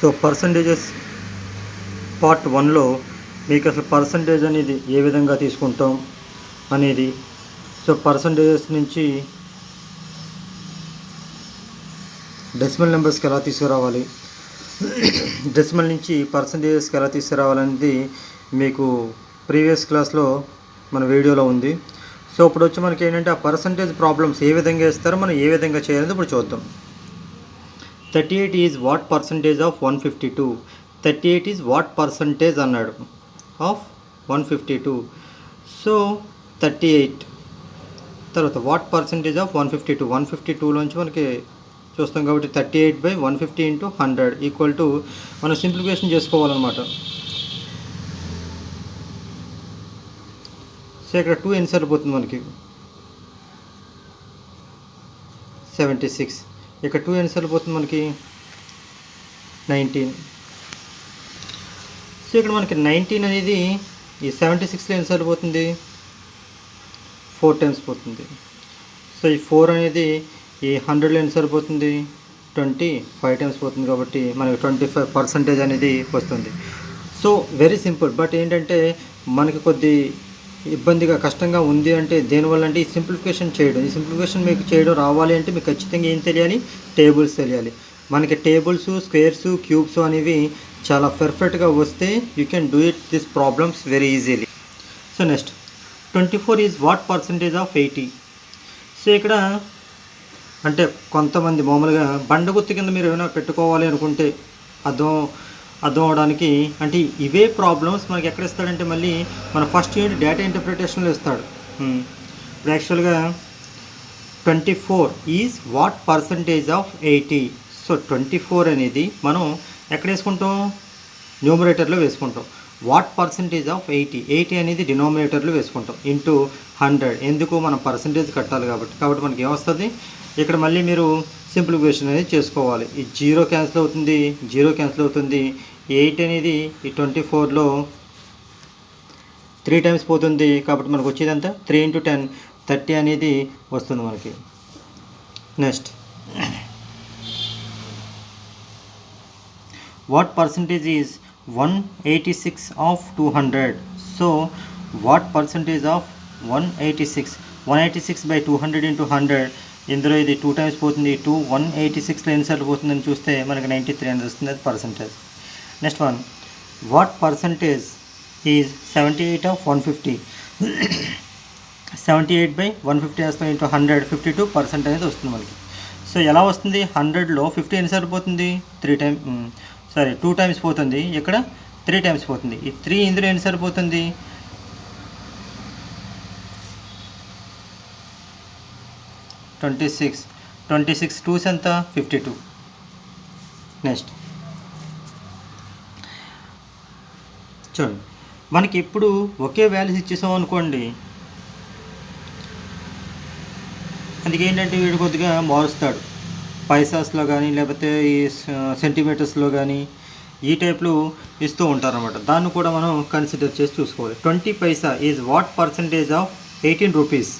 So percentages part 1లో మీకు అసలు percentage అనేది ఏ విధంగా తీసుకుంటాం అనేది, సో పర్సంటేజెస్ నుంచి డెసిమల్ నెంబర్స్కి ఎలా తీసుకురావాలి, డెసిమల్ నుంచి పర్సంటేజెస్కి ఎలా తీసుకురావాలనేది మీకు ప్రీవియస్ క్లాస్లో మన వీడియోలో ఉంది. సో ఇప్పుడు వచ్చి మనకి ఏంటంటే ఆ పర్సంటేజ్ ప్రాబ్లమ్స్ ఏ విధంగా ఇస్తారో మనం ఏ విధంగా చేయాలని ఇప్పుడు చూద్దాం. 38 is what percentage of 152. 38 is what percentage అన్నాడు ఆఫ్ 152. సో 38 తర్వాత వాట్ పర్సంటేజ్ ఆఫ్ 152. 152లోంచి మనకి చూస్తాం కాబట్టి 38/150 × 100 ఈక్వల్ టు మనం సింప్లిఫికేషన్ చేసుకోవాలన్నమాట. సో ఇక్కడ 2 ఎన్ని సార్లు పోతుంది మనకి 76. ఇక్కడ 2 ఎన్ని సార్లు పోతుంది మనకి 19. సో ఇక్కడ మనకి 19 అనేది ఈ 76లో ఎన్ని సార్లు పోతుంది 4 టైమ్స్ పోతుంది. సో ఈ 4 అనేది ఈ 100లో ఎన్ని సార్లు పోతుంది 25 టైమ్స్ పోతుంది కాబట్టి మనకి 25% అనేది వస్తుంది. So very simple. బట్ ఏంటంటే మనకి కొద్ది ఇబ్బందిగా కష్టంగా ఉంది అంటే దేనివల్ల అంటే ఈ సింప్లిఫికేషన్ చేయడం. ఈ సింప్లిఫికేషన్ మీకు చేయడం రావాలి అంటే మీకు ఖచ్చితంగా ఏం తెలియాలి, టేబుల్స్ తెలియాలి. మనకి టేబుల్స్, స్క్వేర్స్, క్యూబ్స్ అనేవి చాలా పర్ఫెక్ట్గా వస్తే you can do it this problems very easily. So next 24 is what percentage of 80. So ఇక్కడ అంటే కొంతమంది మామూలుగా బండ గుర్తు కింద మీరు ఏమైనా పెట్టుకోవాలి అనుకుంటే అర్థం అవడానికి అంటే ఇవే ప్రాబ్లమ్స్ మనకి ఎక్కడ ఇస్తాడంటే మళ్ళీ మన ఫస్ట్ యూనిట్ డేటా ఇంటర్ప్రిటేషన్లో ఇస్తాడు. ఇప్పుడు యాక్చువల్గా 24 is what percentage of 80. So 24 అనేది మనం ఎక్కడ వేసుకుంటాం, న్యూమరేటర్లో వేసుకుంటాం. వాట్ పర్సంటేజ్ ఆఫ్ 80 అనేది డినామినేటర్లో వేసుకుంటాం ఇంటూ 100. ఎందుకు మనం పర్సంటేజ్ కట్టాలి కాబట్టి మనకి ఏమొస్తుంది ఇక్కడ మళ్ళీ మీరు సింప్లిఫికేషన్ అనేది చేసుకోవాలి. ఈ 0 క్యాన్సిల్ అవుతుంది, 0 క్యాన్సిల్ అవుతుంది. 8 అనేది ఈ 24లో 3 టైమ్స్ పోతుంది కాబట్టి మనకు వచ్చేది ఎంత 3 × 10 30 అనేది వస్తుంది మనకి. Next what percentage is 186 of 200. So what percentage of 186. 186/200 × 100. ఇందులో ఇది 2 టైమ్స్ పోతుంది. 186లో ఎన్నిసార్లు పోతుందని చూస్తే మనకి 93 అని వస్తుంది, అది percentage. Next one what percentage is 78 of 150. 78/150 వేస్తాం ఇంటూ 100, 52% అనేది వస్తుంది మనకి. సో ఎలా వస్తుంది 100లో 50 ఎన్నిసార్లు పోతుంది 2 టైమ్స్ పోతుంది. ఇక్కడ 3 టైమ్స్ పోతుంది. ఈ 3 ఇందులో ఎన్నిసార్లు పోతుంది 26. 26 2s ఎంత 52. నెక్స్ట్ చూడండి మనకి ఇప్పుడు ఒకే వాల్యూస్ ఇచ్చేసాం అనుకోండి, అందుకే ఏంటంటే వీడు కొద్దిగా మారుస్తాడు. పైసాస్లో కానీ లేకపోతే ఈ సెంటీమీటర్స్లో కానీ ఈ టైప్లో ఇస్తూ ఉంటారన్నమాట. దాన్ని కూడా మనం కన్సిడర్ చేసి చూసుకోవాలి. 20 paisa is what percentage of 18 rupees.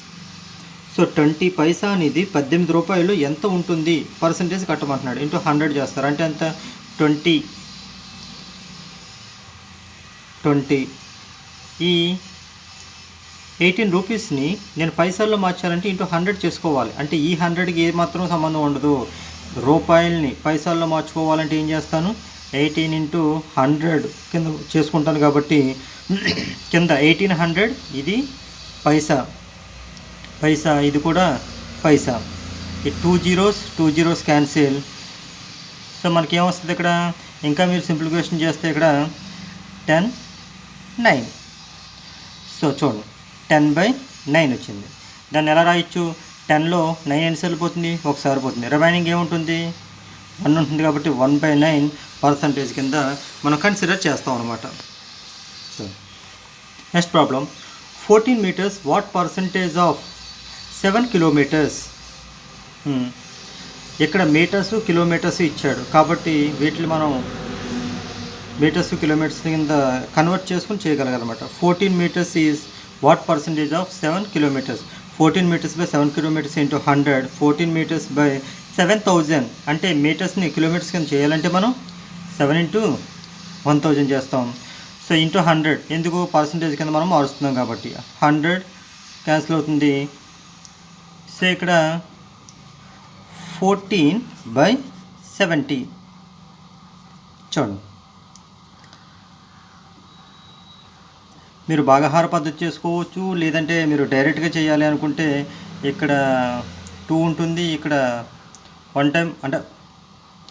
So 20 paisa అనేది 18 రూపాయలు ఎంత ఉంటుంది పర్సంటేజ్ కట్టమంటున్నాడు. ఇంటూ 100 చేస్తారు అంటే ఎంత 20. ఈ 18 రూపీస్ని నేను పైసల్లో మార్చాలంటే ఇంటూ 100 చేసుకోవాలి. అంటే ఈ 100కి ఏ మాత్రం సంబంధం ఉండదు. రూపాయలని పైసల్లో మార్చుకోవాలంటే ఏం చేస్తాను 18 × 100 కింద చేసుకుంటాను కాబట్టి కింద 1800 ఇది పైసా, ఇది కూడా పైసా. ఈ 2 zeros క్యాన్సిల్. సో మనకి ఏమొస్తుంది ఇక్కడ ఇంకా మీరు సింప్లిఫికేషన్ చేస్తే ఇక్కడ 10 9. సో చూడండి 10/9 వచ్చింది. దాన్ని ఎలా రాయొచ్చు 10లో 9 ఎన్నిసార్లు పోతుంది ఒకసారి పోతుంది. రిమైనింగ్ ఏముంటుంది 1 ఉంటుంది కాబట్టి 1/9% కింద మనం కన్సిడర్ చేస్తాం అనమాట. So next problem 14 meters what percentage of 7 kilometers. ఇక్కడ మీటర్స్ కిలోమీటర్స్ ఇచ్చాడు కాబట్టి వీటిని మనం మీటర్స్ కిలోమీటర్స్ కింద కన్వర్ట్ చేసుకుని చేయగలగాలన్నమాట. 14 meters is what percentage of 7 kilometers. 14 meters/7 kilometers into 100. 14 meters/7000 అంటే మీటర్స్ని కిలోమీటర్స్ కింద చేయాలంటే మనం 7 ఇంటూ 1000 చేస్తాం. సో ఇంటూ 100 ఎందుకు పర్సంటేజ్ కింద మనం మారుస్తున్నాం కాబట్టి 100 క్యాన్సిల్ అవుతుంది. సో ఇక్కడ 14/70 చూడండి. మీరు భాగహార పద్ధతి చేసుకోవచ్చు, లేదంటే మీరు డైరెక్ట్గా చేయాలి అనుకుంటే ఇక్కడ 2 ఉంటుంది, ఇక్కడ 1 టైం అంటే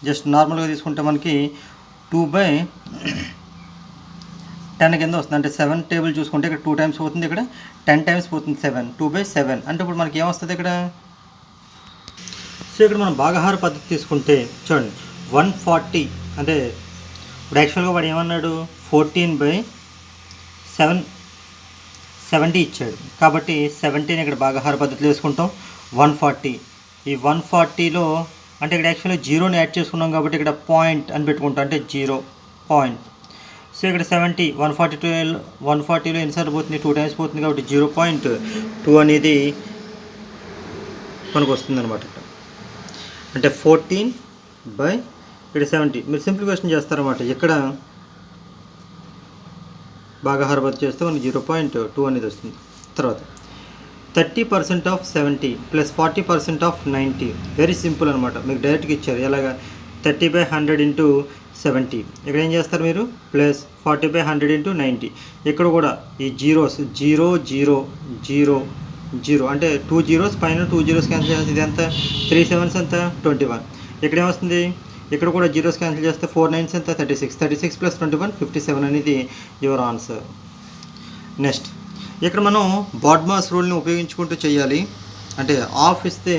జస్ట్ నార్మల్గా తీసుకుంటే మనకి 2/10 కింద వస్తుంది. అంటే 7 టేబుల్ చూసుకుంటే ఇక్కడ 2 టైమ్స్ పోతుంది, ఇక్కడ 10 టైమ్స్ పోతుంది 7, 2/7 అంటే ఇప్పుడు మనకి ఏమొస్తుంది ఇక్కడ. సో ఇక్కడ మనం భాగహార పద్ధతి తీసుకుంటే చూడండి 140 అంటే ఇప్పుడు యాక్చువల్గా వాడు ఏమన్నాడు 14/70 ఇచ్చాడు కాబట్టి 70 ఇక్కడ భాగహార పద్ధతిలో వేసుకుంటాం. 140 ఈ 140లో అంటే ఇక్కడ యాక్చువల్గా జీరోని యాడ్ చేసుకున్నాం కాబట్టి ఇక్కడ పాయింట్ అని పెట్టుకుంటాం, అంటే 0 పాయింట్. సో ఇక్కడ 70 140లో ఎన్నిసార్లు పోతుంది 2 టైమ్స్ పోతుంది కాబట్టి 0.2 అనేది మనకు వస్తుంది అనమాట. అంటే 14/70 మీరు సింప్లిఫికేషన్ చేస్తారన్నమాట. ఇక్కడ భాగహార పద్ధతి చేస్తే మనకి 0.2 అనేది వస్తుంది. తర్వాత 30% of 70 plus 40% of 90 very simple అనమాట. మీకు డైరెక్ట్గా ఇచ్చారు ఎలాగా 30/100 ఇంటూ 70 ఇక్కడ ఏం చేస్తారు మీరు ప్లస్ 40/100 ఇంటూ 90. ఇక్కడ కూడా ఈ జీరోస్ 0 0 0 0 అంటే 2 zeros పైన 2 zeros క్యాన్సిల్ చేస్తే ఇది ఎంత 3 7s ఎంత 21. ఇక్కడ ఏమొస్తుంది ఇక్కడ కూడా జీరోస్ క్యాన్సిల్ చేస్తే 4 9s ఎంత 36 ప్లస్ 21 57 అనేది యువర్ ఆన్సర్. నెక్స్ట్ ఇక్కడ మనం బాడ్మాస్ రూల్ని ఉపయోగించుకుంటూ చేయాలి. అంటే ఆఫ్ ఇస్తే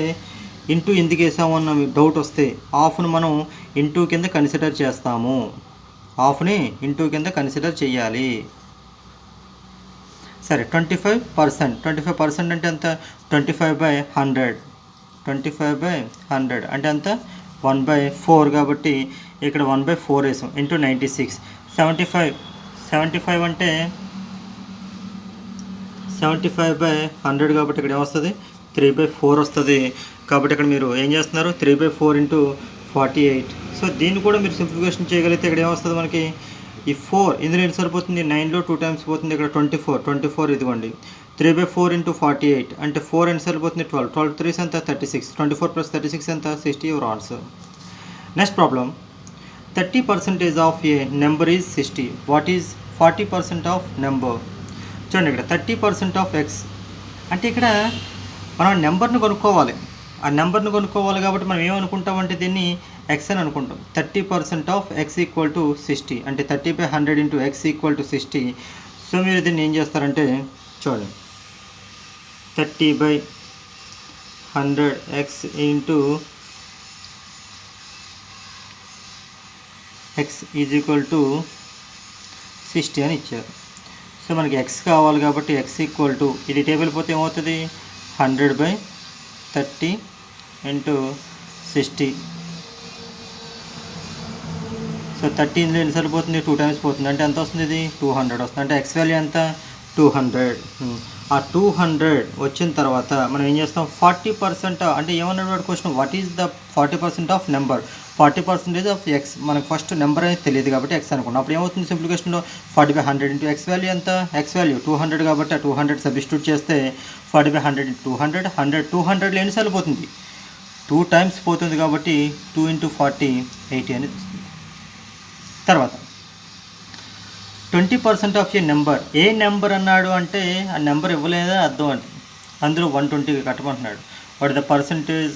ఇంటూ ఎందుకు వేసాము అన్న డౌట్ వస్తే ఆఫ్ను మనం ఇంటూ కింద కన్సిడర్ చేస్తాము. ఆఫ్ని ఇంటూ కింద కన్సిడర్ చేయాలి. సరే 25% అంటే ఎంత 25/100 అంటే ఎంత 1/4 కాబట్టి ఇక్కడ 1/4 వేసాం ఇంటూ 96. 75 అంటే 75/100 కాబట్టి ఇక్కడ ఏమొస్తుంది 3/4 వస్తుంది. కాబట్టి ఇక్కడ మీరు ఏం చేస్తున్నారు 3/4 ఇంటూ 48. సో దీన్ని కూడా మీరు సింప్లిఫికేషన్ చేయగలిగితే ఇక్కడ ఏమొస్తుంది మనకి ఈ 4 ఇందులో ఎన్ని సరిపోతుంది 9లో 2 టైమ్స్ పోతుంది, ఇక్కడ 24 ఇదిగోండి 3/4 ఇంటూ 48 అంటే 4 ఎన్ని సరిపోతుంది 12 3s ఎంత 36 24 ప్లస్ 36 ఎంత 60 your answer. Next problem 30% of a number is 60. What is 40% of number. చూడండి ఇక్కడ 30% ఆఫ్ ఎక్స్ అంటే ఇక్కడ మనం నెంబర్ని కొనుక్కోవాలి. ఆ నెంబర్ని కొనుక్కోవాలి కాబట్టి మనం ఏమనుకుంటామంటే దీన్ని ఎక్స్ అని అనుకుంటాం. 30% ఆఫ్ ఎక్స్ ఈక్వల్ టు 60 అంటే 30/100 into X equal to 60. So మీరు దీన్ని ఏం చేస్తారంటే చూడండి 30/100 X into X is equal to 60 అని ఇచ్చారు. సో మనకి ఎక్స్ కావాలి కాబట్టి ఎక్స్ ఈక్వల్ టు ఇది టేబుల్ పోతే ఏమవుతుంది 100/30 ఇంటూ 60. సో 30 ఇందులో ఎన్ని సరిపోతుంది 2 టైమ్స్ పోతుంది అంటే ఎంత వస్తుంది ఇది 200 వస్తుంది. అంటే ఎక్స్ వాల్యూ ఎంత 200. ఆ 200 వచ్చిన తర్వాత మనం ఏం చేస్తాం 40% అంటే ఏమన్నాడు question what is the 40% of number 40% of X. మనకు ఫస్ట్ నెంబర్ అనేది తెలియదు కాబట్టి ఎక్స్ అనుకున్నాం. అప్పుడు ఏమవుతుంది సింప్లిఫికేషన్లో 40/100 ఇంటూ ఎక్స్ వాల్యూ ఎంత ఎక్స్ వాల్యూ 200 కాబట్టి ఆ 200 సబ్స్టిట్యూట్ చేస్తే 40/100 ఇంటూ 200 ఎన్నిసార్లు పోతుంది 2 టైమ్స్ పోతుంది కాబట్టి 2 ఇంటూ 40 80 అనేది వస్తుంది. తర్వాత 20% of a number a number అన్నాడు అంటే ఆ నెంబర్ ఇవ్వలేదా అర్థం అంటే అందులో 120 కట్టమంటున్నాడు. What the percentage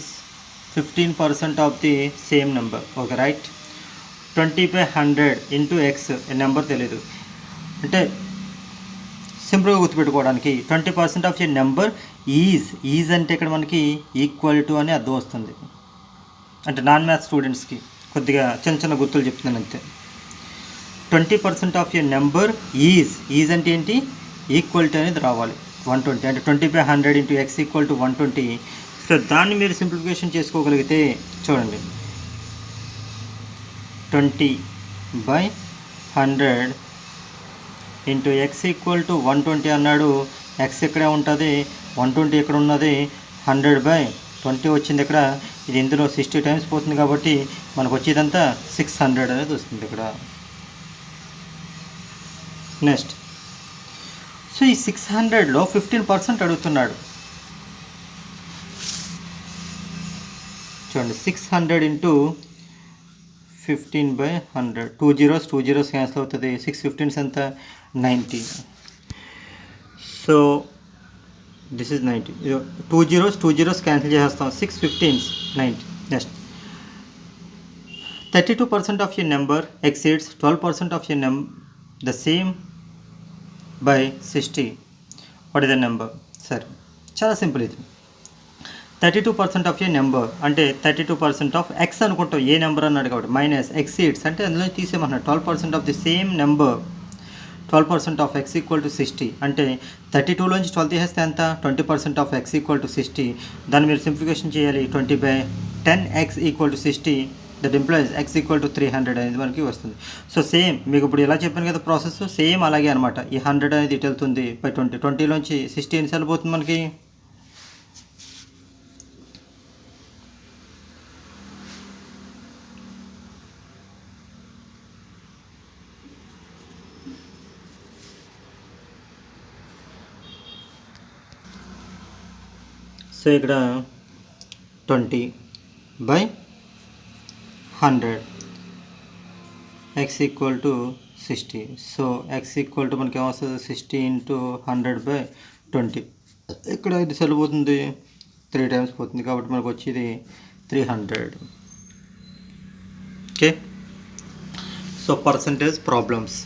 15% of the same number. Okay right 20/100 into X number తెలియదు అంటే సింపుల్గా గుర్తుపెట్టుకోవడానికి 20% ఆఫ్ ఏ నెంబర్ ఈజ్ అంటే ఇక్కడ మనకి ఈక్వల్ టు అని అర్థం వస్తుంది. అంటే నాన్ మ్యాథ్స్ స్టూడెంట్స్కి కొద్దిగా చిన్న గుర్తులు చెప్తున్నాను అంతే. 20% ఆఫ్ ఏ నెంబర్ ఈజ్ అంటే ఏంటి ఈక్వల్ టు అనేది రావాలి 120 అంటే 20/100 into X equal to 120. So దాన్ని మీరు సింప్లిఫికేషన్ చేసుకోగలిగితే చూడండి 20/100 ఇంటూ ఎక్స్ ఈక్వల్ టు 120 అన్నాడు. ఎక్స్ ఇక్కడే ఉంటుంది 120 ఇక్కడ ఉన్నది 100/100 20 వచ్చింది ఇక్కడ, ఇది ఇందులో 60 టైమ్స్ పోతుంది కాబట్టి మనకు వచ్చేదంతా 600 అనేది వస్తుంది ఇక్కడ. నెక్స్ట్, సో ఈ 600లో 15% అడుగుతున్నాడు. చూడండి, 600 ఇంటూ 15/100, 2 zeros క్యాన్సిల్ అవుతుంది. 6 15s ఎంత, 90. So this is 90. 2 zeros cancel చేసేస్తాం. 6 15s 90. Next, 32% of your number exceeds 12% of your the same by 60. What is the number? సరే, చాలా సింపుల్ ఇది. 32% ఆఫ్ ఏ నెంబర్ అంటే 32% ఆఫ్ ఎక్స్ అనుకుంటాం, ఏ నెంబర్ అన్నాడు కాబట్టి, మైనస్ ఎక్సీడ్స్ అంటే అందులో తీసేమన్నాడు. 12% of the same number, 12% of X equal to 60 అంటే 32లోంచి 12 తీసేస్తే ఎంత, 20% ఆఫ్ ఎక్స్ ఈక్వల్ టు 60. దాన్ని మీరు సింప్లిఫికేషన్ చేయాలి. 20/10 X equal to 60, that implies X equal to 300 అనేది మనకి వస్తుంది. సో సేమ్ మీకు ఇప్పుడు ఇలా చెప్పాను కదా ప్రాసెస్, సేమ్ అలాగే అనమాట. ఈ 100 అనేది ఇటు వెళ్తుంది బై 20, 20లోంచి 60 ఎన్నిసార్లు పోతుంది మనకి, సో ఇక్కడ 20/100 X equal to 60. So X equal to మనకి ఏమొస్తుంది, 60 ఇంటూ 100/20. ఇక్కడ ఇది సరిపోతుంది, 3 టైమ్స్ పోతుంది కాబట్టి మనకు వచ్చేది 300. Okay, so percentage problems.